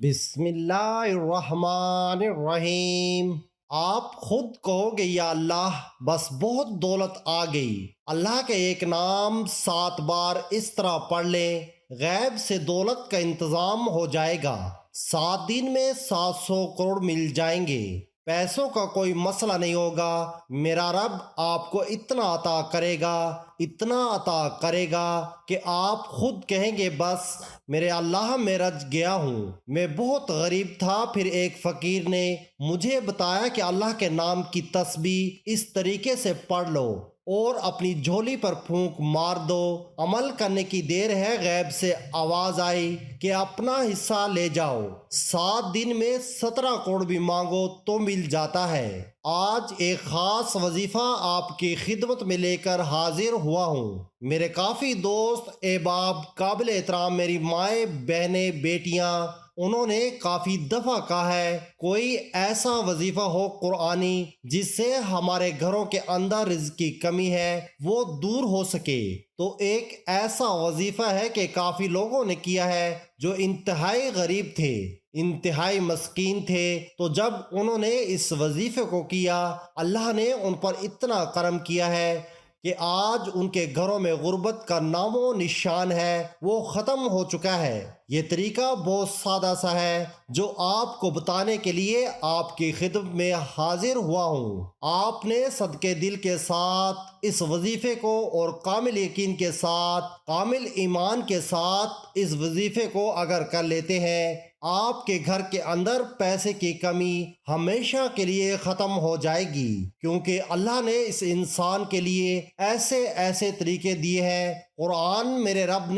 بسم اللہ الرحمن الرحیم۔ آپ خود کہو گے یا اللہ بس بہت دولت آ گئی۔ اللہ کے ایک نام 7 بار اس طرح پڑھ لیں، غیب سے دولت کا انتظام ہو جائے گا۔ 7 دن میں 700 کروڑ مل جائیں گے۔ پیسوں کا کوئی مسئلہ نہیں ہوگا۔ میرا رب آپ کو اتنا عطا کرے گا، اتنا عطا کرے گا کہ آپ خود کہیں گے بس میرے اللہ میں رج گیا ہوں۔ میں بہت غریب تھا، پھر ایک فقیر نے مجھے بتایا کہ اللہ کے نام کی تسبیح اس طریقے سے پڑھ لو اور اپنی جھولی پر پھونک مار دو۔ عمل کرنے کی دیر ہے، غیب سے آواز آئی کہ اپنا حصہ لے جاؤ۔ 7 دن میں 17 کروڑ بھی مانگو تو مل جاتا ہے۔ آج ایک خاص وظیفہ آپ کی خدمت میں لے کر حاضر ہوا ہوں۔ میرے کافی دوست، احباب، قابل احترام میری مائیں، بہنیں، بیٹیاں، انہوں نے کافی دفعہ کہا ہے کوئی ایسا وظیفہ ہو قرآنی جس سے ہمارے گھروں کے اندر رزق کی کمی ہے وہ دور ہو سکے۔ تو ایک ایسا وظیفہ ہے کہ کافی لوگوں نے کیا ہے جو انتہائی غریب تھے، انتہائی مسکین تھے، تو جب انہوں نے اس وظیفے کو کیا اللہ نے ان پر اتنا کرم کیا ہے کہ آج ان کے گھروں میں غربت کا نام و نشان ہے وہ ختم ہو چکا ہے۔ یہ طریقہ بہت سادہ سا ہے جو آپ کو بتانے کے لیے آپ کی خدمت میں حاضر ہوا ہوں۔ آپ نے صدقے دل کے ساتھ اس وظیفے کو اور کامل یقین کے ساتھ، کامل ایمان کے ساتھ اس وظیفے کو اگر کر لیتے ہیں، آپ کے گھر کے اندر پیسے کی کمی ہمیشہ کے لیے ختم ہو جائے گی، کیونکہ اللہ نے اس انسان کے لیے ایسے ایسے طریقے دیے ہیں۔ قرآن میرے رب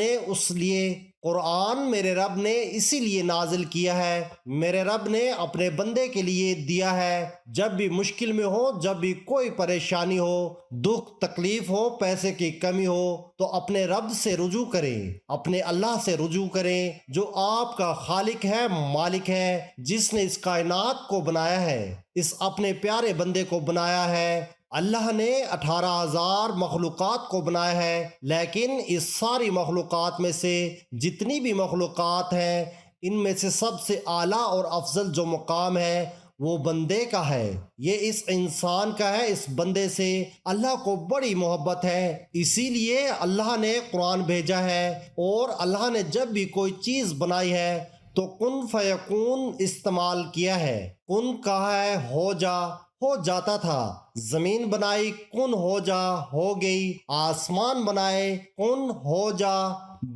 نے اسی لیے نازل کیا ہے، میرے رب نے اپنے بندے کے لیے دیا ہے۔ جب بھی مشکل میں ہو، جب بھی کوئی پریشانی ہو، دکھ تکلیف ہو، پیسے کی کمی ہو، تو اپنے رب سے رجوع کریں، اپنے اللہ سے رجوع کریں جو آپ کا خالق ہے، مالک ہے، جس نے اس کائنات کو بنایا ہے، اس اپنے پیارے بندے کو بنایا ہے۔ اللہ نے 18,000 مخلوقات کو بنایا ہے، لیکن اس ساری مخلوقات میں سے جتنی بھی مخلوقات ہیں ان میں سے سب سے اعلیٰ اور افضل جو مقام ہے وہ بندے کا ہے۔ یہ اس انسان کا ہے، اس بندے سے اللہ کو بڑی محبت ہے، اسی لیے اللہ نے قرآن بھیجا ہے۔ اور اللہ نے جب بھی کوئی چیز بنائی ہے تو کن فیکون استعمال کیا ہے۔ کن کہا ہے ہو جا، ہو جاتا تھا۔ زمین بنائی، کن ہو جا، ہو گئی۔ آسمان بنائے، کن ہو جا،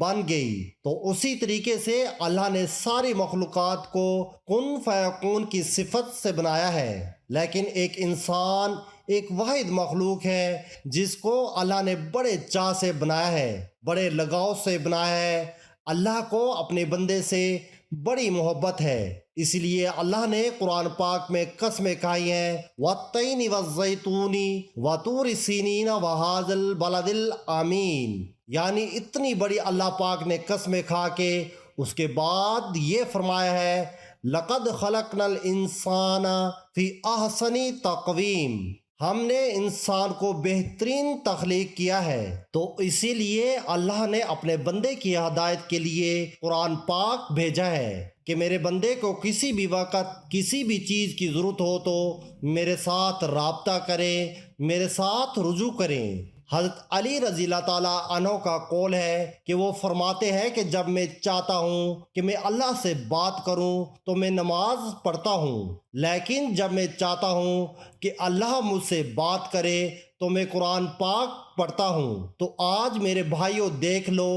بن گئی۔ تو اسی طریقے سے اللہ نے ساری مخلوقات کو کن فیکون کی صفت سے بنایا ہے۔ لیکن ایک انسان ایک واحد مخلوق ہے جس کو اللہ نے بڑے چاہ سے بنایا ہے، بڑے لگاؤ سے بنایا ہے۔ اللہ کو اپنے بندے سے بڑی محبت ہے، اس لیے اللہ نے قرآن پاک میں قسمیں کھائی ہیں، وَالتِّينِ وَالزَّيْتُونِ وَطُورِ سِينِينَ وَهَٰذَا الْبَلَدِ الْأَمِينِ، یعنی اتنی بڑی اللہ پاک نے قسمیں کھا کے اس کے بعد یہ فرمایا ہے لَقَدْ خَلَقْنَا الْإِنسَانَ فِي أَحْسَنِ تَقْوِيمٍ، ہم نے انسان کو بہترین تخلیق کیا ہے۔ تو اسی لیے اللہ نے اپنے بندے کی ہدایت کے لیے قرآن پاک بھیجا ہے کہ میرے بندے کو کسی بھی وقت کسی بھی چیز کی ضرورت ہو تو میرے ساتھ رابطہ کریں، میرے ساتھ رجوع کریں۔ حضرت علی رضی اللہ تعالیٰ عنہ کا قول ہے کہ وہ فرماتے ہیں کہ جب میں چاہتا ہوں کہ میں اللہ سے بات کروں تو میں نماز پڑھتا ہوں، لیکن جب میں چاہتا ہوں کہ اللہ مجھ سے بات کرے تو میں قرآن پاک پڑھتا ہوں۔ تو آج میرے بھائیوں دیکھ لو،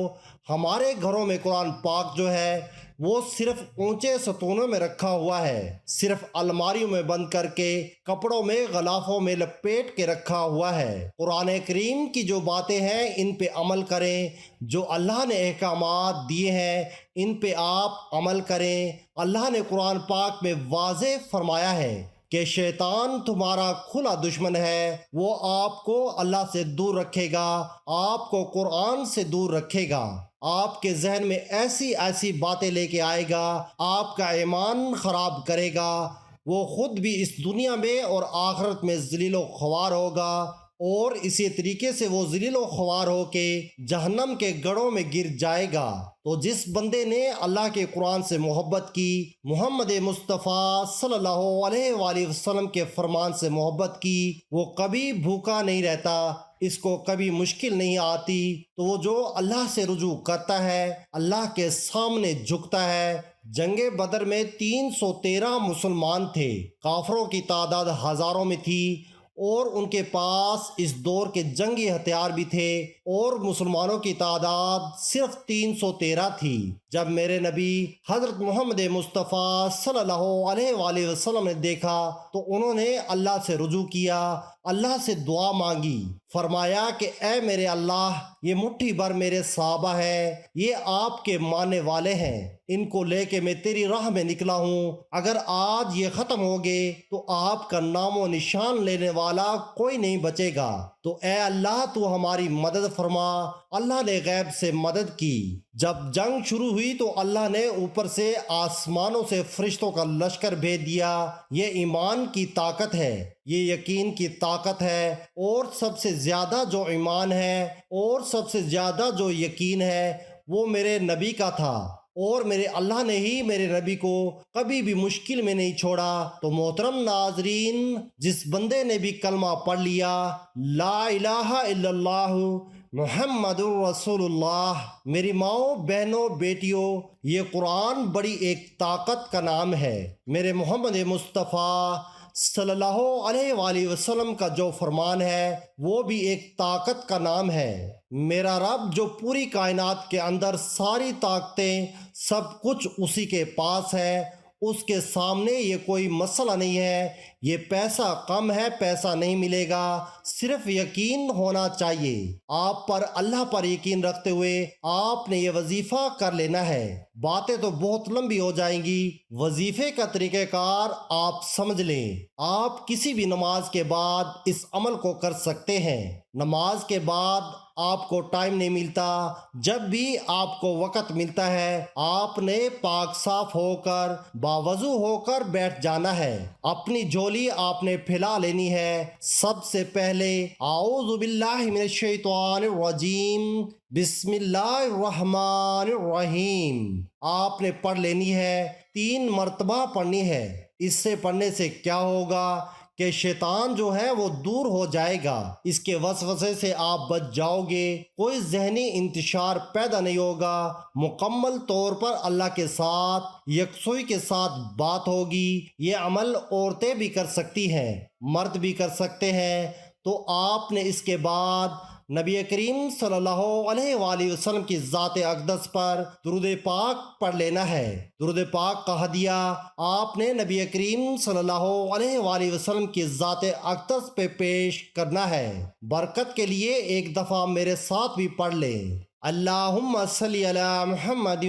ہمارے گھروں میں قرآن پاک جو ہے وہ صرف اونچے ستونوں میں رکھا ہوا ہے، صرف الماریوں میں بند کر کے، کپڑوں میں غلافوں میں لپیٹ کے رکھا ہوا ہے۔ قرآن کریم کی جو باتیں ہیں ان پہ عمل کریں، جو اللہ نے احکامات دیے ہیں ان پہ آپ عمل کریں۔ اللہ نے قرآن پاک میں واضح فرمایا ہے کہ شیطان تمہارا کھلا دشمن ہے، وہ آپ کو اللہ سے دور رکھے گا، آپ کو قرآن سے دور رکھے گا، آپ کے ذہن میں ایسی ایسی باتیں لے کے آئے گا، آپ کا ایمان خراب کرے گا، وہ خود بھی اس دنیا میں اور آخرت میں ذلیل و خوار ہوگا اور اسی طریقے سے وہ ذلیل و خوار ہو کے جہنم کے گڑھوں میں گر جائے گا۔ تو جس بندے نے اللہ کے قرآن سے محبت کی، محمد مصطفیٰ صلی اللہ علیہ وآلہ وسلم کے فرمان سے محبت کی، وہ کبھی بھوکا نہیں رہتا، اس کو کبھی مشکل نہیں آتی۔ تو وہ جو اللہ سے رجوع کرتا ہے، اللہ کے سامنے جھکتا ہے۔ جنگ بدر میں 313 مسلمان تھے، کافروں کی تعداد ہزاروں میں تھی، اور ان کے پاس اس دور کے جنگی ہتھیار بھی تھے، اور مسلمانوں کی تعداد صرف 313 تھی۔ جب میرے نبی حضرت محمد مصطفیٰ صلی اللہ علیہ وآلہ وسلم نے دیکھا تو انہوں نے اللہ سے رجوع کیا، اللہ سے دعا مانگی، فرمایا کہ اے میرے اللہ، یہ مٹھی بھر میرے صحابہ ہیں، یہ آپ کے ماننے والے ہیں، ان کو لے کے میں تیری راہ میں نکلا ہوں، اگر آج یہ ختم ہو گئے تو آپ کا نام و نشان لینے والا کوئی نہیں بچے گا، تو اے اللہ تو ہماری مدد فرما۔ اللہ نے غیب سے مدد کی۔ جب جنگ شروع ہوئی تو اللہ نے اوپر سے آسمانوں سے فرشتوں کا لشکر بھیج دیا۔ یہ ایمان کی طاقت ہے، یہ یقین کی طاقت ہے، اور سب سے زیادہ جو ایمان ہے اور سب سے زیادہ جو یقین ہے وہ میرے نبی کا تھا، اور میرے اللہ نے ہی میرے نبی کو کبھی بھی مشکل میں نہیں چھوڑا۔ تو محترم ناظرین، جس بندے نے بھی کلمہ پڑھ لیا لا الہ الا اللہ محمد الرسول اللہ، میری ماؤں، بہنوں، بیٹیوں، یہ قرآن بڑی ایک طاقت کا نام ہے۔ میرے محمد مصطفیٰ صلی اللہ علیہ وآلہ وسلم کا جو فرمان ہے وہ بھی ایک طاقت کا نام ہے۔ میرا رب جو پوری کائنات کے اندر ساری طاقتیں، سب کچھ اسی کے پاس ہے، اس کے سامنے یہ کوئی مسئلہ نہیں ہے۔ یہ پیسہ کم ہے، پیسہ نہیں ملے گا، صرف یقین ہونا چاہیے۔ آپ پر، اللہ پر یقین رکھتے ہوئے آپ نے یہ وظیفہ کر لینا ہے۔ باتیں تو بہت لمبی ہو جائیں گی، وظیفے کا طریقہ کار آپ سمجھ لیں۔ آپ کسی بھی نماز کے بعد اس عمل کو کر سکتے ہیں۔ نماز کے بعد آپ کو ٹائم نہیں ملتا، جب بھی آپ کو وقت ملتا ہے آپ نے پاک صاف ہو کر، باوضو ہو کر بیٹھ جانا ہے۔ اپنی جھولی آپ نے پھیلا لینی ہے۔ سب سے پہلے اعوذ باللہ من الشیطان الرجیم، بسم اللہ الرحمن الرحیم آپ نے پڑھ لینی ہے، 3 مرتبہ پڑھنی ہے۔ اس سے پڑھنے سے کیا ہوگا کہ شیطان جو ہے وہ دور ہو جائے گا، اس کے وسوسے سے آپ بچ جاؤ گے، کوئی ذہنی انتشار پیدا نہیں ہوگا، مکمل طور پر اللہ کے ساتھ یکسوئی کے ساتھ بات ہوگی۔ یہ عمل عورتیں بھی کر سکتی ہیں، مرد بھی کر سکتے ہیں۔ تو آپ نے اس کے بعد نبی کریم صلی اللہ علیہ وآلہ وسلم کی ذات اقدس پر درود پاک پڑھ لینا ہے۔ درود پاک کا ہدیہ آپ نے نبی کریم صلی اللہ علیہ وآلہ وسلم کی ذات اقدس پہ پیش کرنا ہے۔ برکت کے لیے ایک دفعہ میرے ساتھ بھی پڑھ لیں۔ اللہم صلی علی محمد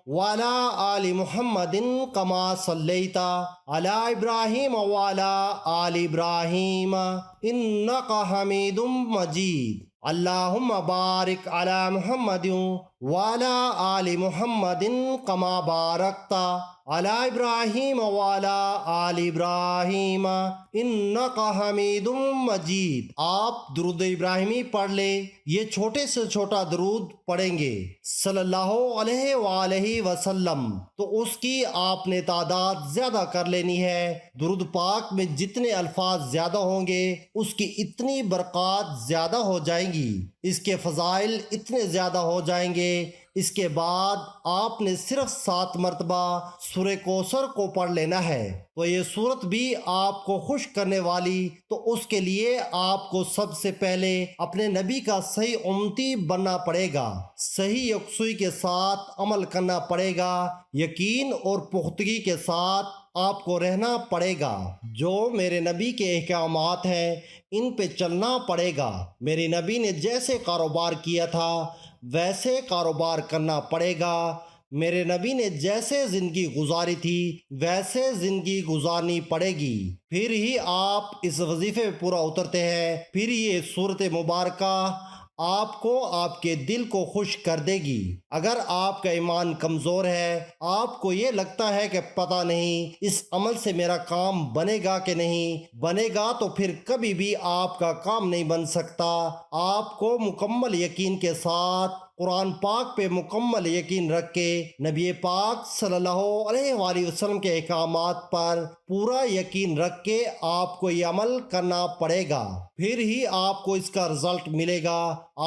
وعلی آل محمد کما صلیت علی ابراہیم وعلی آل ابراہیم انک حمید مجید۔ اللہم بارک علی محمد وعلی آل محمد کما بارکت علی ابراہیم وعلی آل ابراہیم انک حمید مجید۔ آپ درود ابراہیمی پڑھ لیں، یہ چھوٹے سے چھوٹا درود پڑھیں گے صلی اللہ علیہ وآلہ وسلم، تو اس کی آپ نے تعداد زیادہ کر لینی ہے۔ درود پاک میں جتنے الفاظ زیادہ ہوں گے اس کی اتنی برکات زیادہ ہو جائیں گی، اس کے فضائل اتنے زیادہ ہو جائیں گے۔ اس کے بعد آپ نے صرف 7 مرتبہ سورہ کوثر کو پڑھ لینا ہے۔ تو یہ صورت بھی آپ کو خوش کرنے والی، تو اس کے لیے آپ کو سب سے پہلے اپنے نبی کا صحیح امتی بننا پڑے گا، صحیح یکسوئی کے ساتھ عمل کرنا پڑے گا، یقین اور پختگی کے ساتھ آپ کو رہنا پڑے گا۔ جو میرے نبی کے احکامات ہیں ان پہ چلنا پڑے گا۔ میرے نبی نے جیسے کاروبار کیا تھا ویسے کاروبار کرنا پڑے گا۔ میرے نبی نے جیسے زندگی گزاری تھی ویسے زندگی گزارنی پڑے گی، پھر ہی آپ اس وظیفے پہ پورا اترتے ہیں، پھر یہ صورت مبارکہ آپ کو آپ کے دل کو خوش کر دے گی۔ اگر آپ کا ایمان کمزور ہے، آپ کو یہ لگتا ہے کہ پتہ نہیں اس عمل سے میرا کام بنے گا کہ نہیں بنے گا، تو پھر کبھی بھی آپ کا کام نہیں بن سکتا۔ آپ کو مکمل یقین کے ساتھ قرآن پاک پہ مکمل یقین رکھ کے نبی پاک صلی اللہ علیہ وآلہ وسلم کے احکامات پر پورا یقین رکھ کے آپ کو یہ عمل کرنا پڑے گا، پھر ہی آپ کو اس کا رزلٹ ملے گا۔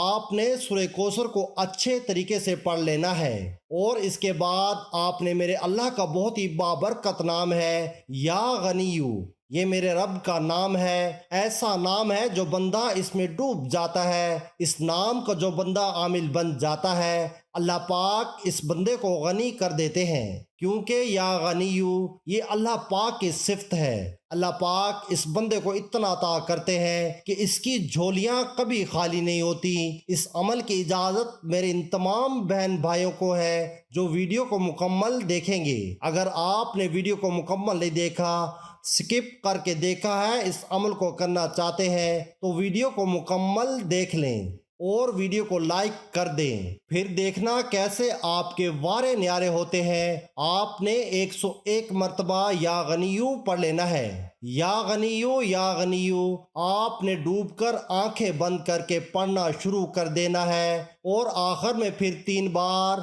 آپ نے سورہ کوثر کو اچھے طریقے سے پڑھ لینا ہے، اور اس کے بعد آپ نے میرے اللہ کا بہت ہی بابرکت نام ہے یا غنیو، یہ میرے رب کا نام ہے، ایسا نام ہے جو بندہ اس میں ڈوب جاتا ہے، اس نام کا جو بندہ عامل بن جاتا ہے، اللہ پاک اس بندے کو غنی کر دیتے ہیں، کیونکہ یا غنیو یہ اللہ پاک کی صفت ہے۔ اللہ پاک اس بندے کو اتنا عطا کرتے ہیں کہ اس کی جھولیاں کبھی خالی نہیں ہوتی۔ اس عمل کی اجازت میرے ان تمام بہن بھائیوں کو ہے جو ویڈیو کو مکمل دیکھیں گے۔ اگر آپ نے ویڈیو کو مکمل نہیں دیکھا، سکپ کر کے دیکھا ہے، اس عمل کو کرنا چاہتے ہیں تو ویڈیو کو مکمل دیکھ لیں اور ویڈیو کو لائک کر دیں، پھر دیکھنا کیسے آپ کے وارے نیارے ہوتے ہیں۔ آپ نے 101 مرتبہ یا غنیو پڑھ لینا ہے، یا غنیو یا غنیو۔ آپ نے ڈوب کر آنکھیں بند کر کے پڑھنا شروع کر دینا ہے، اور آخر میں پھر 3 بار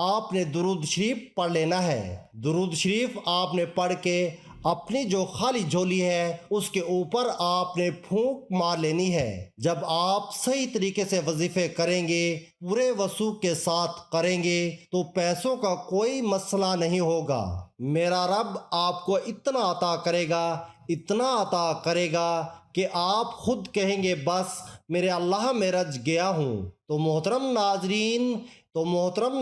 آپ نے درود شریف پڑھ لینا ہے۔ درود شریف آپ نے پڑھ کے اپنی جو خالی جھولی ہے اس کے اوپر آپ نے پھونک مار لینی ہے۔ جب آپ صحیح طریقے سے وظیفے کریں گے، پورے وثوق کے ساتھ کریں گے، تو پیسوں کا کوئی مسئلہ نہیں ہوگا۔ میرا رب آپ کو اتنا عطا کرے گا، اتنا عطا کرے گا کہ آپ خود کہیں گے بس میرے اللہ میں رج گیا ہوں۔ تو محترم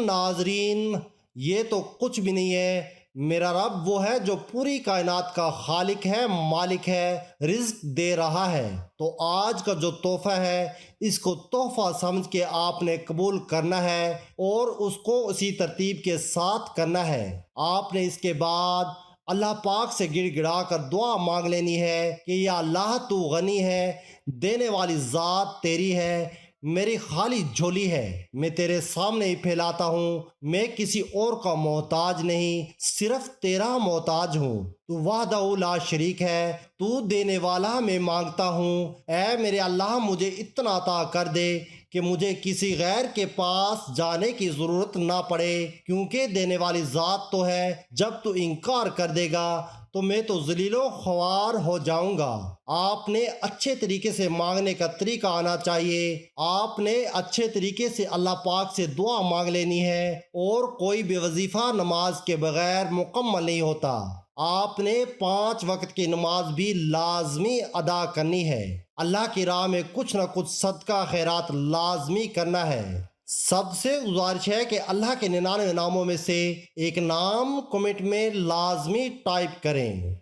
ناظرین یہ تو کچھ بھی نہیں ہے۔ میرا رب وہ ہے جو پوری کائنات کا خالق ہے، مالک ہے، رزق دے رہا ہے۔ تو آج کا جو تحفہ ہے اس کو تحفہ سمجھ کے آپ نے قبول کرنا ہے، اور اس کو اسی ترتیب کے ساتھ کرنا ہے۔ آپ نے اس کے بعد اللہ پاک سے گڑ گڑا کر دعا مانگ لینی ہے کہ یا اللہ تو غنی ہے، دینے والی ذات تیری ہے، میری خالی جھولی ہے، میں تیرے سامنے ہی پھیلاتا ہوں، میں کسی اور کا محتاج نہیں، صرف تیرا محتاج ہوں۔ تو وحدہ لا شریک ہے، تو دینے والا، میں مانگتا ہوں اے میرے اللہ مجھے اتنا عطا کر دے کہ مجھے کسی غیر کے پاس جانے کی ضرورت نہ پڑے، کیونکہ دینے والی ذات تو ہے، جب تو انکار کر دے گا تو میں تو ذلیل و خوار ہو جاؤں گا۔ آپ نے اچھے طریقے سے مانگنے کا طریقہ آنا چاہیے۔ آپ نے اچھے طریقے سے اللہ پاک سے دعا مانگ لینی ہے، اور کوئی بھی وظیفہ نماز کے بغیر مکمل نہیں ہوتا۔ آپ نے 5 وقت کی نماز بھی لازمی ادا کرنی ہے۔ اللہ کی راہ میں کچھ نہ کچھ صدقہ خیرات لازمی کرنا ہے۔ سب سے گزارش ہے کہ اللہ کے 99 ناموں میں سے ایک نام کمنٹ میں لازمی ٹائپ کریں۔